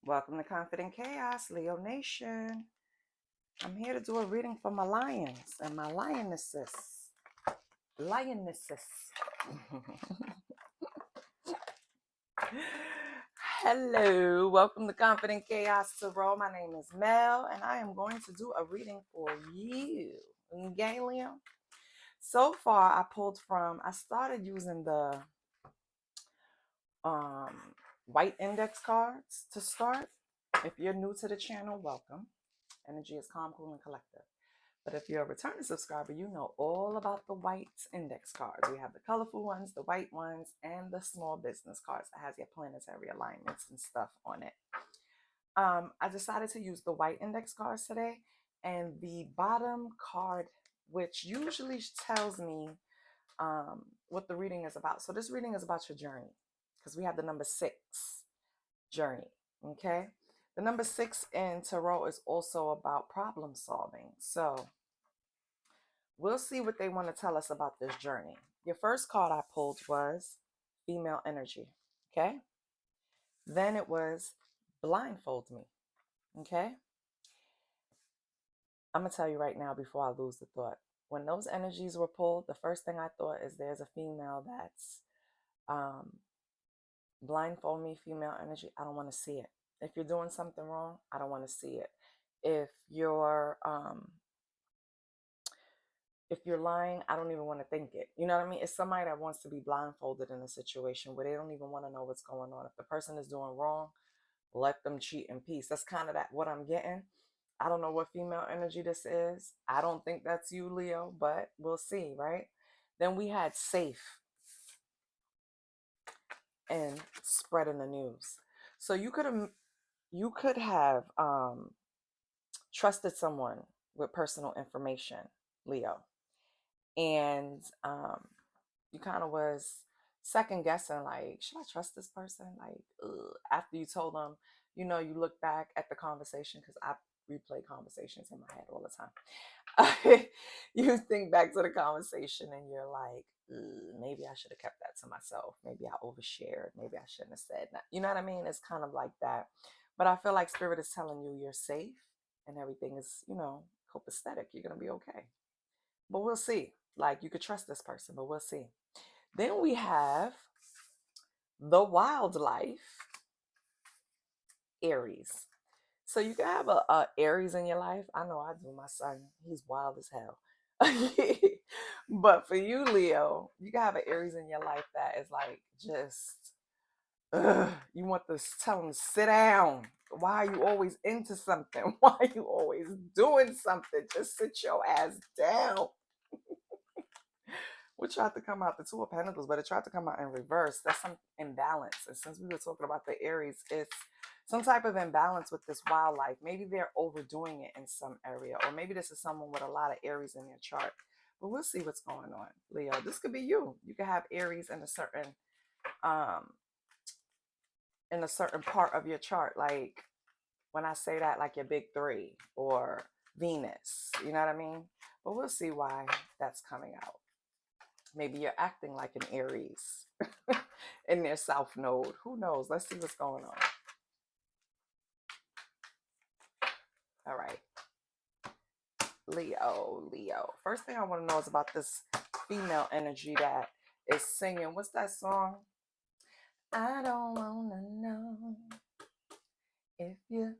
Welcome to Confident Chaos, Leo Nation. I'm here to do a reading for my lions and my lionesses. Lionesses. Hello, welcome to Confident Chaos Tarot. My name is Mel, and I am going to do a reading for you. Okay, Leo? So far, I started using the white index cards to start. If you're new to the channel, welcome. Energy is calm, cool, and collective. But if you're a returning subscriber, you know all about the white index cards. We have the colorful ones, the white ones, and the small business cards that has your planetary alignments and stuff on it. I decided to use the white index cards today, and the bottom card, which usually tells me what the reading is about. So this reading is about your journey, because we have the number 6, journey. Okay. The number 6 in tarot is also about problem solving. So we'll see what they want to tell us about this journey. Your first card I pulled was female energy. Okay. Then it was blindfold me. Okay. I'm going to tell you right now before I lose the thought. When those energies were pulled, the first thing I thought is there's a female that's blindfold me, female energy. I don't want to see it. If you're doing something wrong, I don't want to see it. If you're lying, I don't even want to think it. You know what I mean? It's somebody that wants to be blindfolded in a situation where they don't even want to know what's going on. If the person is doing wrong, let them cheat in peace. That's kind of what I'm getting. I don't know what female energy this is. I don't think that's you, Leo, but we'll see, right? Then we had safe and spreading the news. So you could have trusted someone with personal information, Leo, and you kind of was second guessing, like, should I trust this person? Like, ugh. After you told them, you look back at the conversation, because I replay conversations in my head all the time. You think back to the conversation and you're like, maybe I should have kept that to myself. Maybe I overshared. Maybe I shouldn't have said that. You know what I mean? It's kind of like that. But I feel like Spirit is telling you you're safe and everything is, copacetic. You're going to be okay. But we'll see. Like, you could trust this person, but we'll see. Then we have the wildlife, Aries. So you can have a Aries in your life. I know I do. My son, he's wild as hell. But for you, Leo, you can have an Aries in your life that is like just, you want to tell him, sit down. Why are you always into something? Why are you always doing something? Just sit your ass down. What tried to come out? The Two of Pentacles, but it tried to come out in reverse. That's some imbalance. And since we were talking about the Aries, it's some type of imbalance with this wildlife. Maybe they're overdoing it in some area, or maybe this is someone with a lot of Aries in their chart. But we'll see what's going on, Leo. This could be you. You could have Aries in a certain part of your chart. Like when I say that, like your big 3 or Venus. You know what I mean? But we'll see why that's coming out. Maybe you're acting like an Aries in their South Node. Who knows? Let's see what's going on. All right. Leo. First thing I want to know is about this female energy that is singing. What's that song? I don't want to know if you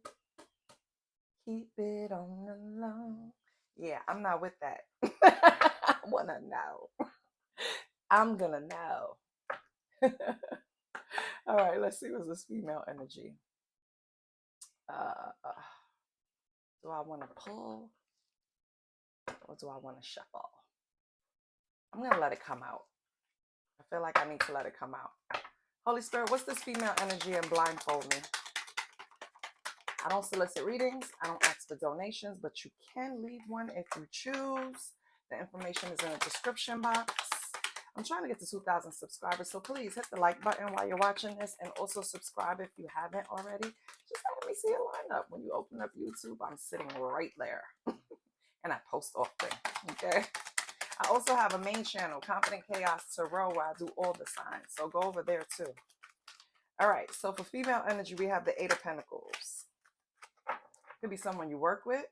keep it on the low. Yeah, I'm not with that. I want to know. I'm going to know. All right, let's see what's this female energy. Do I want to pull or do I want to shuffle? I'm going to let it come out. I feel like I need to let it come out. Holy Spirit, what's this female energy and blindfold me? I don't solicit readings. I don't ask for donations, but you can leave one if you choose. The information is in the description box. I'm trying to get to 2,000 subscribers, so please hit the like button while you're watching this, and also subscribe if you haven't already. Just let me see a lineup. When you open up YouTube, I'm sitting right there. And I post often, okay? I also have a main channel, Confident Chaos Tarot, where I do all the signs, so go over there too. All right, so for female energy, we have the 8 of Pentacles. Could be someone you work with,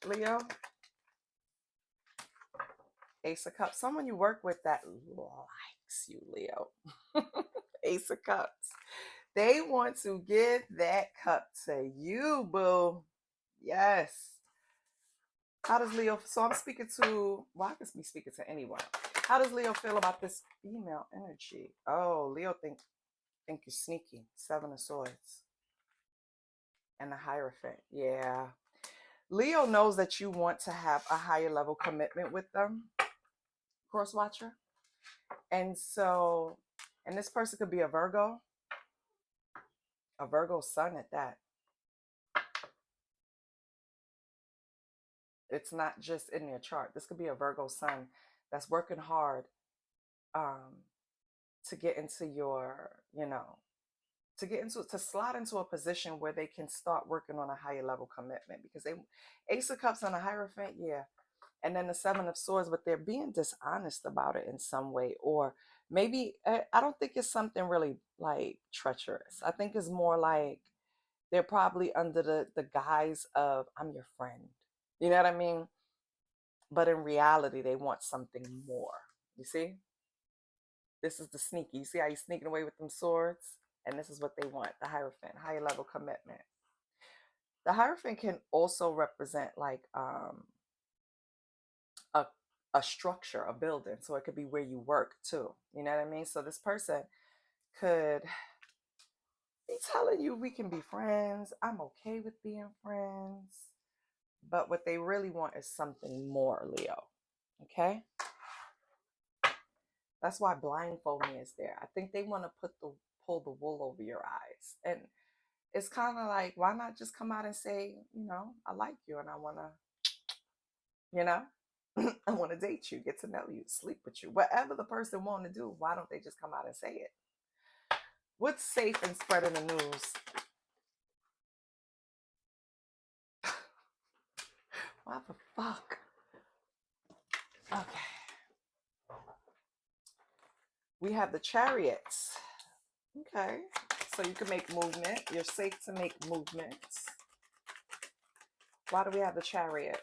Leo. Ace of Cups, someone you work with that likes you, Leo. Ace of Cups. They want to give that cup to you, boo. Yes. How does Leo, so I'm speaking to, well, I could be speaking to anyone. How does Leo feel about this female energy? Oh, Leo think you're sneaky. Seven of Swords. And the Hierophant. Yeah. Leo knows that you want to have a higher level commitment with them, Cross Watcher. And so, and this person could be a Virgo sun at that. It's not just in their chart. This could be a Virgo sun that's working hard to get into your, to slide into a position where they can start working on a higher level commitment, because they, Ace of Cups and a Hierophant, yeah. And then the Seven of Swords, but they're being dishonest about it in some way. Or maybe, I don't think it's something really like treacherous. I think it's more like they're probably under the guise of, I'm your friend. You know what I mean? But in reality, they want something more. You see? This is the sneaky. You see how you're sneaking away with them swords? And this is what they want, the Hierophant, higher level commitment. The Hierophant can also represent like a structure, a building. So it could be where you work too. You know what I mean? So this person could be telling you, we can be friends. I'm okay with being friends. But what they really want is something more, Leo. Okay? That's why blindfold me is there. I think they want to pull the wool over your eyes. And it's kind of like, why not just come out and say, I like you and I want to, I want to date you, get to know you, sleep with you. Whatever the person want to do, why don't they just come out and say it? What's safe in spreading the news? What the fuck? Okay. We have the Chariots. Okay. So you can make movement. You're safe to make movements. Why do we have the Chariot?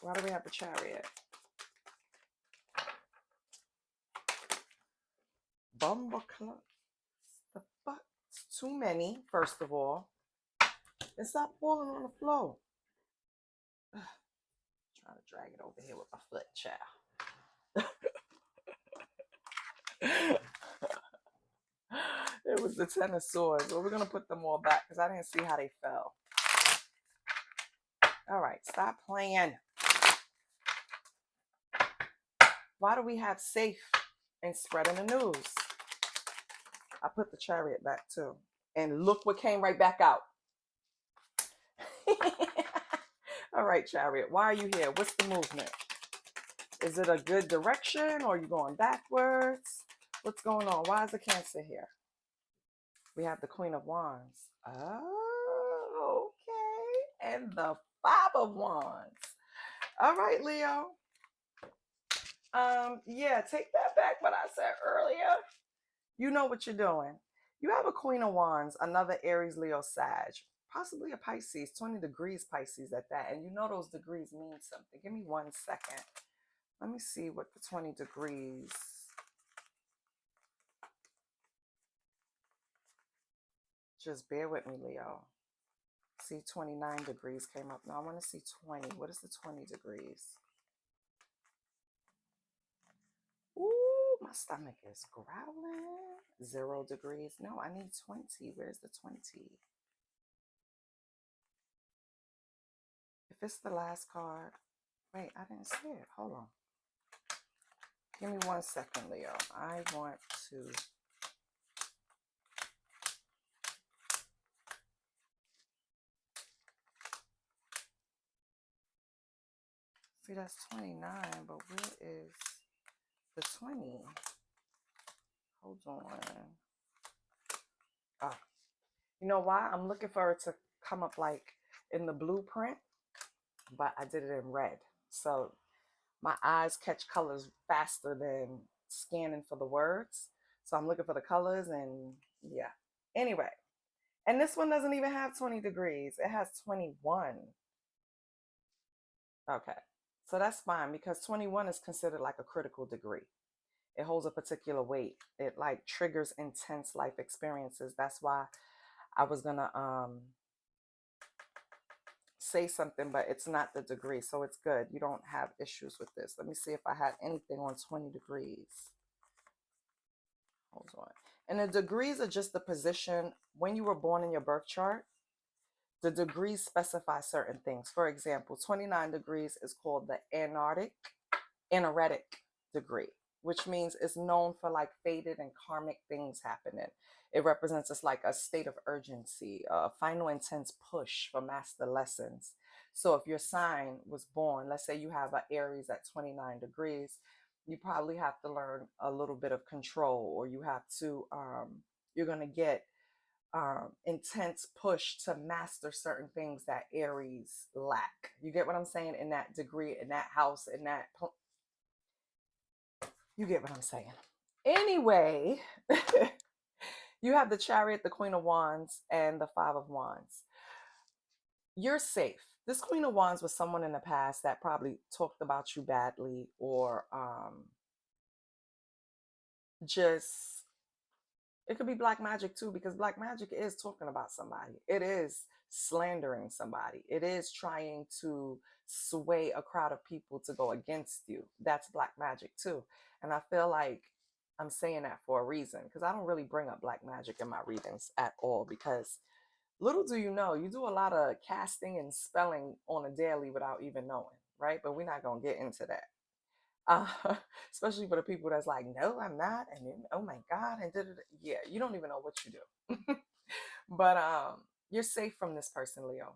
Why do we have the Chariot? Bumbleclap. The fuck? It's too many, first of all. And stop falling on the floor. Trying to drag it over here with my foot, child. It was the Ten of Swords. Well, we're going to put them all back because I didn't see how they fell. All right, stop playing. Why do we have safe and spreading the news? I put the Chariot back too. And look what came right back out. All right, Chariot, why are you here? What's the movement? Is it a good direction or are you going backwards? What's going on? Why is the Cancer here? We have the Queen of Wands. Oh, okay. And the Five of Wands. All right, Leo. Yeah, take that back what I said earlier. You know what you're doing. You have a Queen of Wands, another Aries, Leo, Sag, possibly a Pisces, 20 degrees Pisces at that. And you know those degrees mean something. Give me 1 second. Let me see what the 20 degrees. Just bear with me, Leo. See, 29 degrees came up. Now I want to see 20. What is the 20 degrees? Ooh, my stomach is growling. 0 degrees. No, I need 20. Where's the 20? If it's the last card. Wait, I didn't see it. Hold on. Give me 1 second, Leo. I want to... See, that's 29, but where is the 20? Hold on. Oh, you know why? I'm looking for it to come up like in the blueprint, but I did it in red. So my eyes catch colors faster than scanning for the words. So I'm looking for the colors and yeah. Anyway, And this one doesn't even have 20 degrees. It has 21. Okay. So that's fine because 21 is considered like a critical degree. It holds a particular weight. It like triggers intense life experiences. That's why I was gonna say something, but it's not the degree, so it's good. You don't have issues with this. Let me see if I had anything on 20 degrees. Hold on. And the degrees are just the position when you were born in your birth chart. The degrees specify certain things. For example, 29 degrees is called the anaretic degree, which means it's known for like fated and karmic things happening. It represents it's like a state of urgency, a final intense push for master lessons. So if your sign was born, let's say you have an Aries at 29 degrees, you probably have to learn a little bit of control, or you have to, you're going to get intense push to master certain things that Aries lack. You get what I'm saying? In that degree, in that house, in that you get what I'm saying. Anyway, you have the Chariot, the Queen of Wands, and the Five of Wands. You're safe. This Queen of Wands was someone in the past that probably talked about you badly, or just, it could be black magic too, because black magic is talking about somebody. It is slandering somebody. It is trying to sway a crowd of people to go against you. That's black magic too. And I feel like I'm saying that for a reason, because I don't really bring up black magic in my readings at all, because little do you know, you do a lot of casting and spelling on a daily without even knowing, right? But we're not going to get into that. uh, Especially for the people that's like, no, I'm not, and then, oh my God, and yeah, you don't even know what you do. But you're safe from this person, Leo.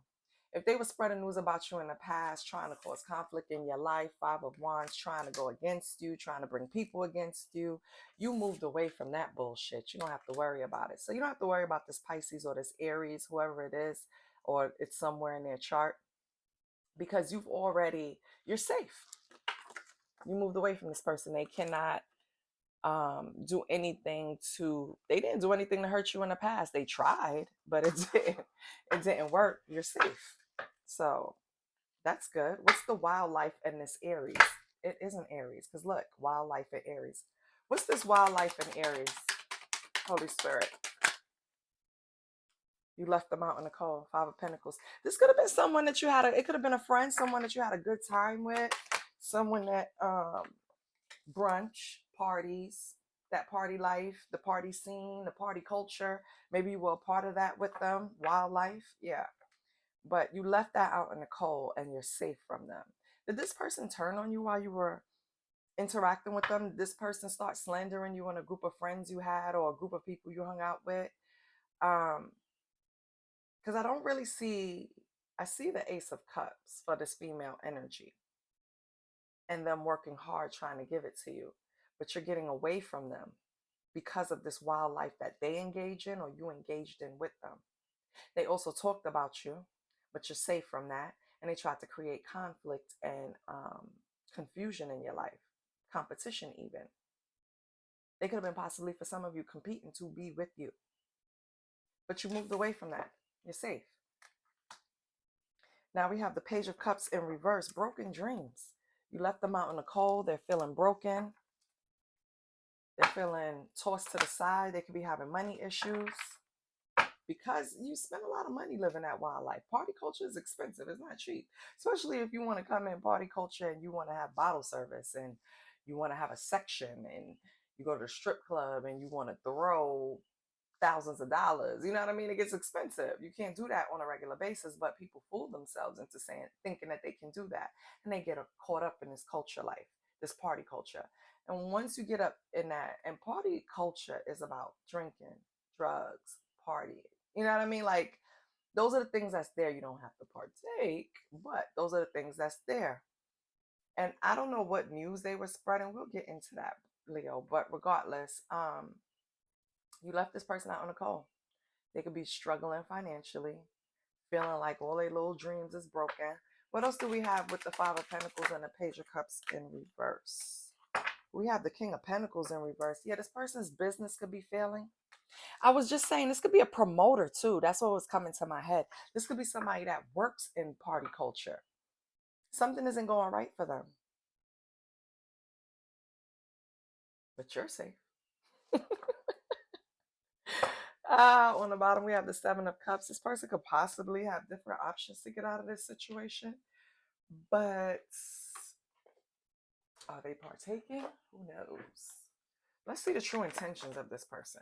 If they were spreading news about you in the past, trying to cause conflict in your life, Five of Wands, trying to go against you, trying to bring people against you, you moved away from that bullshit. You don't have to worry about it. So you don't have to worry about this Pisces or this Aries, whoever it is, or it's somewhere in their chart, because you're safe. You moved away from this person. They cannot they didn't do anything to hurt you in the past. They tried, but it didn't work. You're safe. So that's good. What's the wildlife in this Aries? It isn't Aries, because look, wildlife in Aries. What's this wildlife in Aries? Holy Spirit. You left them out in the cold. Five of Pentacles. This could have been someone that you it could have been a friend, someone that you had a good time with, someone that brunch, parties, that party life, the party scene, the party culture. Maybe you were a part of that with them. Wildlife, yeah. But you left that out in the cold and you're safe from them. Did this person turn on you while you were interacting with them? Did this person start slandering you on a group of friends you had, or a group of people you hung out with? Because I don't really I see the Ace of Cups for this female energy, and them working hard trying to give it to you, but you're getting away from them because of this wildlife that they engage in, or you engaged in with them. They also talked about you, but you're safe from that, and they tried to create conflict and confusion in your life, competition even. They could have been possibly, for some of you, competing to be with you, but you moved away from that. You're safe. Now we have the Page of Cups in reverse, broken dreams. You left them out in the cold. They're feeling broken. They're feeling tossed to the side. They could be having money issues because you spend a lot of money living that wild life. Party culture is expensive. It's not cheap, especially if you want to come in party culture and you want to have bottle service and you want to have a section and you go to the strip club and you want to throw thousands of dollars. You know what I mean? It gets expensive. You can't do that on a regular basis, but people fool themselves into thinking that they can do that. And they get caught up in this culture life, this party culture. And once you get up in that, and party culture is about drinking, drugs, partying. You know what I mean? Like, those are the things that's there. You don't have to partake, but those are the things that's there. And I don't know what news they were spreading. We'll get into that, Leo. But regardless, you left this person out on the cold. They could be struggling financially, feeling like all their little dreams is broken. What else do we have with the Five of Pentacles and the Page of Cups in reverse? We have the King of Pentacles in reverse. Yeah, this person's business could be failing. I was just saying this could be a promoter too. That's what was coming to my head. This could be somebody that works in party culture. Something isn't going right for them. But you're safe. On the bottom, we have the Seven of Cups. This person could possibly have different options to get out of this situation. But are they partaking? Who knows? Let's see the true intentions of this person.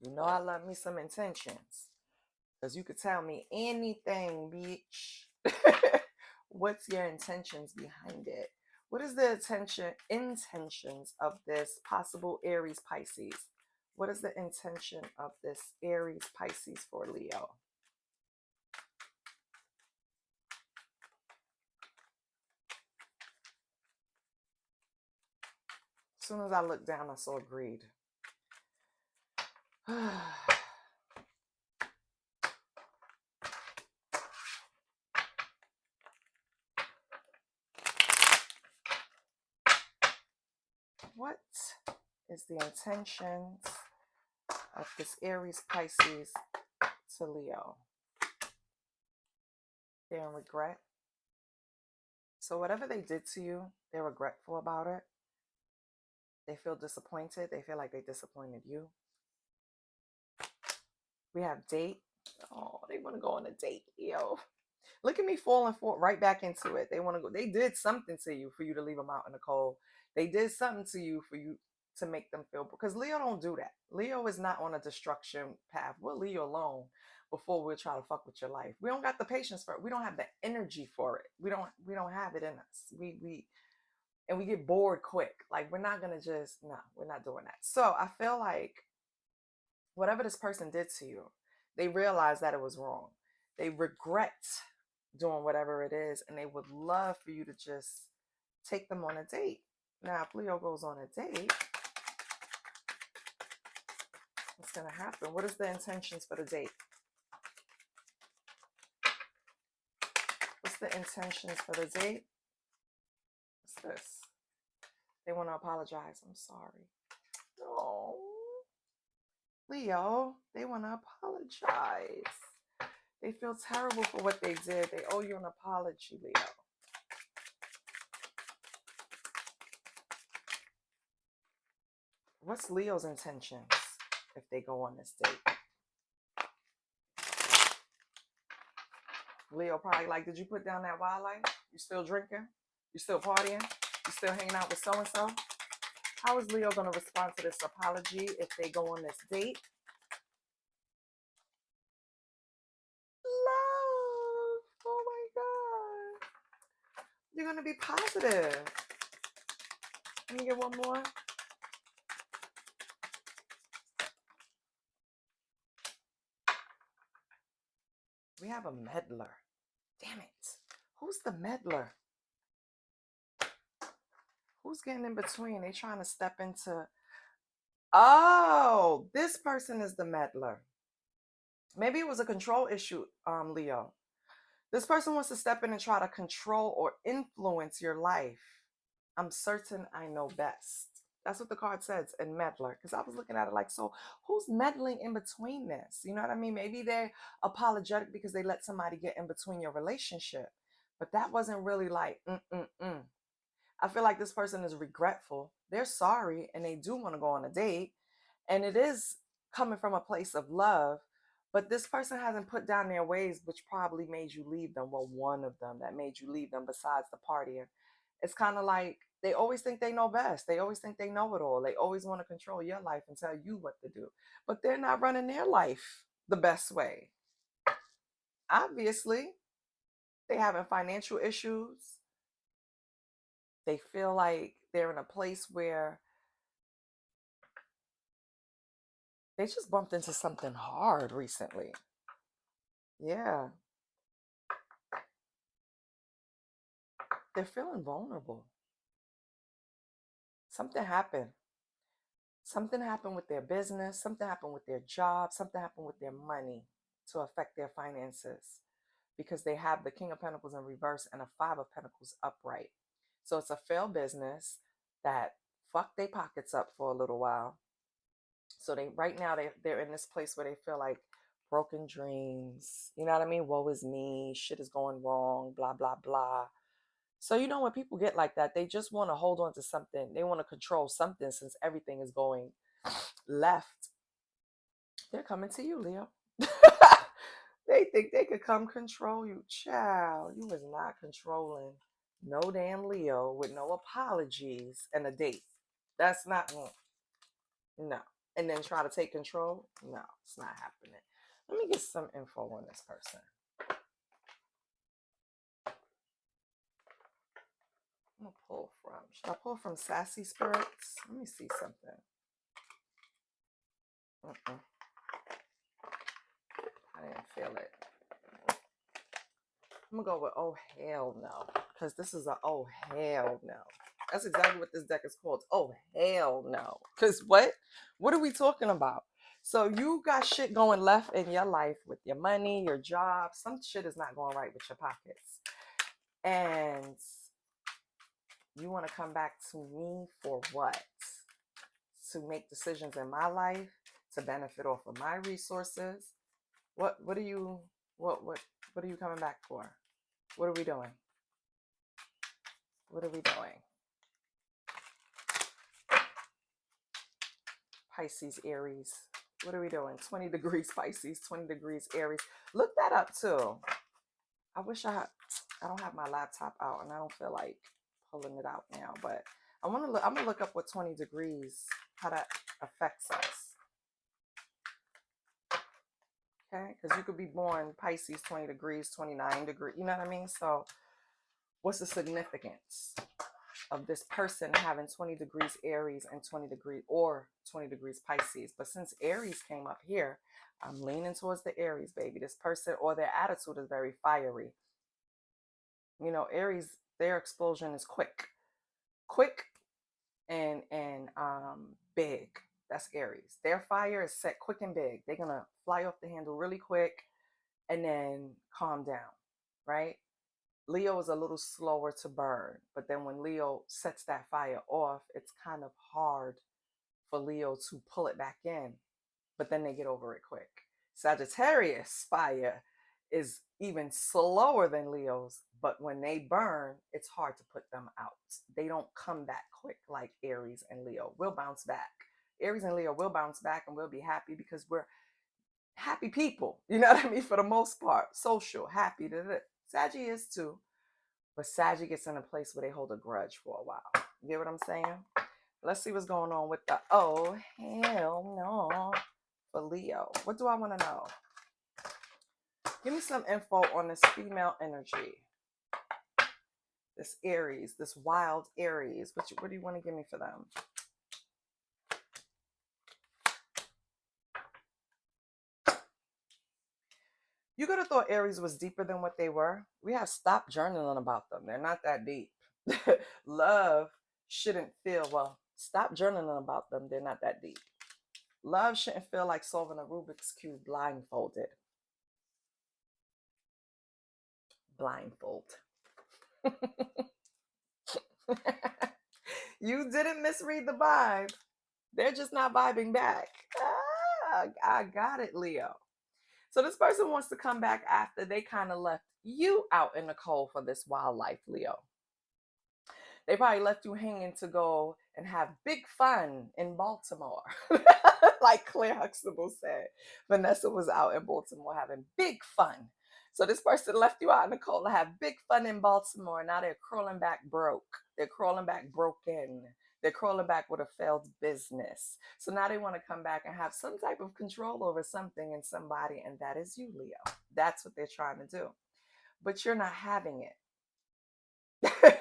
You know I love me some intentions. Because you could tell me anything, bitch. What's your intentions behind it? What is the intentions of this possible Aries Pisces? What is the intention of this Aries Pisces for Leo? As soon as I looked down, I saw greed. What is the intentions of this Aries Pisces to Leo? They're in regret. So whatever they did to you, they're regretful about it. They feel disappointed. They feel like they disappointed you. We have date. Oh, they want to go on a date, Leo. Look at me falling right back into it. They want to go. They did something to you for you to leave them out in the cold. They did something to you for you to make them feel, because Leo don't do that. Leo is not on a destruction path. We'll leave you alone before we'll try to fuck with your life. We don't got the patience for it. We don't have the energy for it. We don't have it in us. We get bored quick. Like, we're not gonna just, no, we're not doing that. So I feel like whatever this person did to you, they realize that it was wrong. They regret doing whatever it is, and they would love for you to just take them on a date. Now, if Leo goes on a date, what's going to happen? What is the intentions for the date? What's the intentions for the date? What's this? They want to apologize. I'm sorry. Oh, Leo, they want to apologize. They feel terrible for what they did. They owe you an apology, Leo. What's Leo's intentions if they go on this date? Leo probably like, did you put down that wildlife? You still drinking? You still partying? You still hanging out with so-and-so? How is Leo going to respond to this apology if they go on this date? Love. Oh my God. You're going to be positive. Let me get one more. We have a meddler. Damn it. Who's the meddler? Who's getting in between? They trying to step into... Oh, this person is the meddler. Maybe it was a control issue, Leo. This person wants to step in and try to control or influence your life. I'm certain I know best. That's what the card says in meddler. Because I was looking at it like, so who's meddling in between this? You know what I mean? Maybe they're apologetic because they let somebody get in between your relationship. But that wasn't really like, I feel like this person is regretful. They're sorry and they do want to go on a date. And it is coming from a place of love. But this person hasn't put down their ways, which probably made you leave them. Well, one of them that made you leave them besides the partying. It's kind of like they always think they know best. They always think they know it all. They always want to control your life and tell you what to do. But they're not running their life the best way. Obviously, they having financial issues. They feel like they're in a place where they just bumped into something hard recently. Yeah. They're feeling vulnerable. Something happened. Something happened with their business. Something happened with their job. Something happened with their money to affect their finances, because they have the King of Pentacles in reverse and a Five of Pentacles upright. So it's a failed business that fucked their pockets up for a little while. So they right now they're in this place where they feel like broken dreams. You know what I mean? Woe is me. Shit is going wrong. Blah blah blah. So you know when people get like that, they just want to hold on to something. They want to control something since everything is going left. They're coming to you, Leo. They think they could come control you. Child, you was not controlling no damn Leo with no apologies and a date. That's not, no. And then try to take control? No, it's not happening. Let me get some info on this person. I'm gonna pull from, should I pull from Sassy Spirits? Let me see something. I didn't feel it. I'm gonna go with oh hell no, because this is a oh hell no. That's exactly what this deck is called. Oh hell no. Because what are we talking about? So you got shit going left in your life with your money, your job. Some shit is not going right with your pockets, and you want to come back to me for what? To make decisions in my life, to benefit off of my resources. What are you coming back for? What are we doing? What are we doing? Pisces, Aries. What are we doing? 20 degrees Pisces, 20 degrees Aries. Look that up too. I wish I don't have my laptop out and I don't feel like pulling it out now, but I'm gonna look up what 20 degrees, how that affects us. Okay, because you could be born Pisces 20 degrees, 29 degrees, you know what I mean? So what's the significance of this person having 20 degrees Aries and 20 degrees Pisces? But since Aries came up here, I'm leaning towards the Aries, baby. This person, or their attitude is very fiery. You know, Aries, their explosion is quick and big. That's Aries. Their fire is set quick and big. They're gonna fly off the handle really quick and then calm down, right? Leo is a little slower to burn, but then when Leo sets that fire off, it's kind of hard for Leo to pull it back in, but then they get over it quick. Sagittarius fire is even slower than Leo's, but when they burn, it's hard to put them out. They don't come back quick like Aries and Leo. We'll bounce back. Aries and Leo will bounce back and we'll be happy because we're happy people. You know what I mean? For the most part, social, happy. Saggy is too. But Saggy gets in a place where they hold a grudge for a while. You get what I'm saying? Let's see what's going on with the oh hell no for Leo. What do I want to know? Give me some info on this female energy. This Aries, this wild Aries. What do you want to give me for them? You could have thought Aries was deeper than what they were. We have stopped journaling about them. They're not that deep. Love shouldn't feel, well, stop journaling about them. They're not that deep. Love shouldn't feel like solving a Rubik's Cube blindfolded. Blindfold. You didn't misread the vibe. They're just not vibing back. I got it, Leo. So this person wants to come back after they kind of left you out in the cold for this wildlife, Leo. They probably left you hanging to go and have big fun in Baltimore. Like Claire Huxtable said, Vanessa was out in Baltimore having big fun. So this person left you out in the cold to have big fun in Baltimore. Now they're crawling back broke. They're crawling back broken. They're crawling back with a failed business. So now they want to come back and have some type of control over something and somebody, and that is you, Leo. That's what they're trying to do. But you're not having it.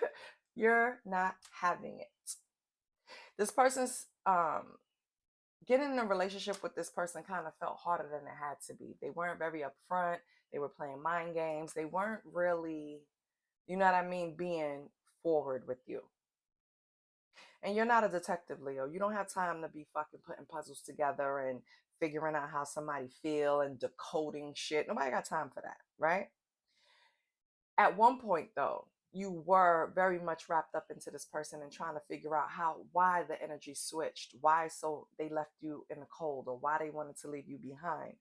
You're not having it. This person's getting in a relationship with this person kind of felt harder than it had to be. They weren't very upfront. They were playing mind games. They weren't really, you know what I mean, being forward with you. And you're not a detective, Leo. You don't have time to be fucking putting puzzles together and figuring out how somebody feel and decoding shit. Nobody got time for that, right? At one point, though, you were very much wrapped up into this person and trying to figure out why the energy switched, why so they left you in the cold, or why they wanted to leave you behind.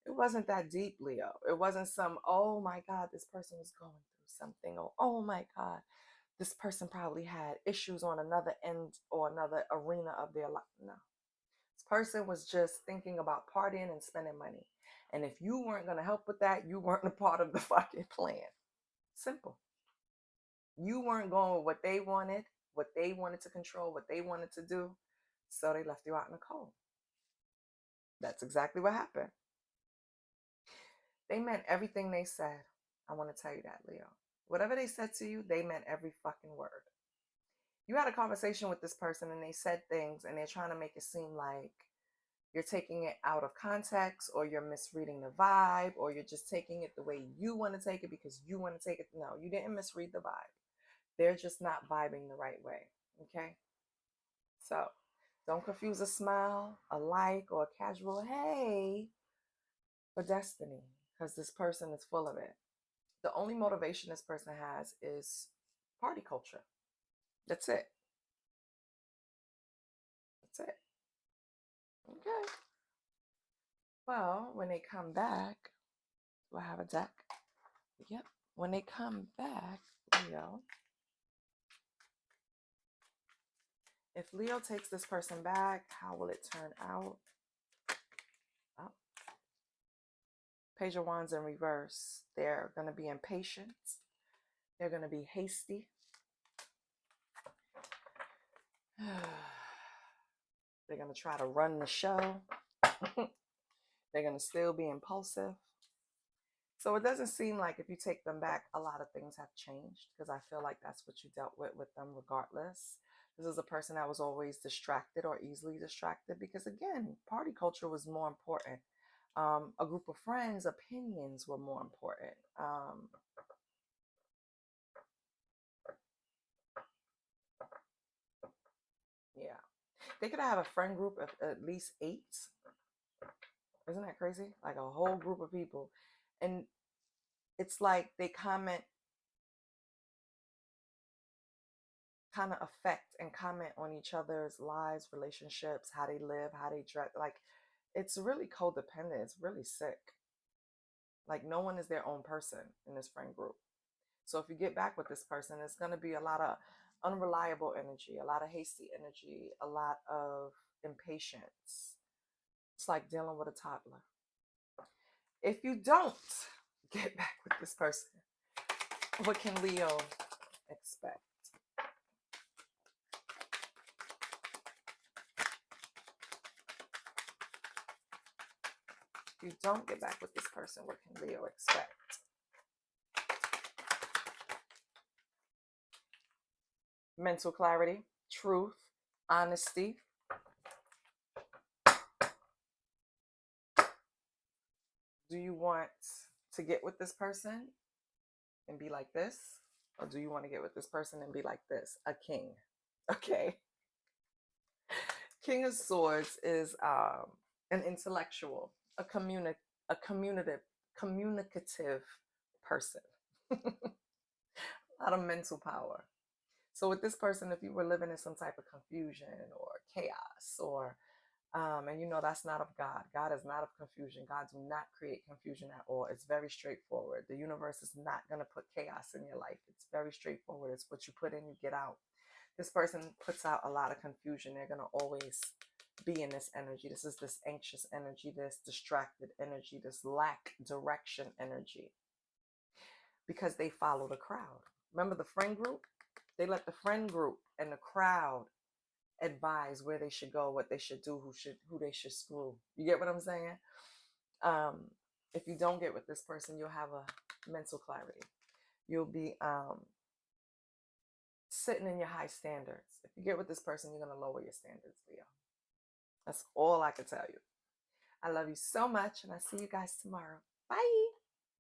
It wasn't that deep, Leo. It wasn't some, oh my God, this person was going through something, or oh my God, this person probably had issues on another end or another arena of their life. No. This person was just thinking about partying and spending money. And if you weren't going to help with that, you weren't a part of the fucking plan. Simple. You weren't going with what they wanted to control, what they wanted to do. So they left you out in the cold. That's exactly what happened. They meant everything they said. I want to tell you that, Leo. Whatever they said to you, they meant every fucking word. You had a conversation with this person and they said things and they're trying to make it seem like you're taking it out of context, or you're misreading the vibe, or you're just taking it the way you want to take it because you want to take it. No, you didn't misread the vibe. They're just not vibing the right way. Okay? So don't confuse a smile, a like, or a casual hey for destiny, because this person is full of it. The only motivation this person has is party culture. That's it. That's it. Okay. Well, when they come back, do I have a deck? Yep. When they come back, Leo, if Leo takes this person back, how will it turn out? Oh. Page of Wands in reverse. They're going to be impatient. They're going to be hasty. They're going to try to run the show. They're going to still be impulsive. So it doesn't seem like if you take them back, a lot of things have changed, because I feel like that's what you dealt with them regardless. This is a person that was always distracted or easily distracted because, again, party culture was more important. A group of friends' opinions were more important. Yeah. They could have a friend group of at least 8. Isn't that crazy? Like a whole group of people. And it's like they kind of affect and comment on each other's lives, relationships, how they live, how they dress. Like, it's really codependent. It's really sick. Like, no one is their own person in this friend group. So if you get back with this person, it's going to be a lot of unreliable energy, a lot of hasty energy, a lot of impatience. It's like dealing with a toddler. If you don't get back with this person, what can Leo expect? If you don't get back with this person, what can Leo expect? Mental clarity, truth, honesty. Do you want to get with this person and be like this? Or do you want to get with this person and be like this? A king. Okay. King of Swords is an intellectual, a communicative person. A lot of mental power. So with this person, if you were living in some type of confusion or chaos, or and you know that's not of God. God is not of confusion. God do not create confusion at all. It's very straightforward. The universe is not going to put chaos in your life. It's very straightforward. It's what you put in, you get out. This person puts out a lot of confusion. They're going to always be in this energy. This is this anxious energy, this distracted energy, this lack direction energy, because they follow the crowd. Remember the friend group? They let the friend group and the crowd advise where they should go, what they should do, who they should screw. You get what I'm saying? If you don't get with this person, you'll have a mental clarity. You'll be sitting in your high standards. If you get with this person, you're going to lower your standards, Leo. That's all I can tell you. I love you so much, and I see you guys tomorrow. Bye.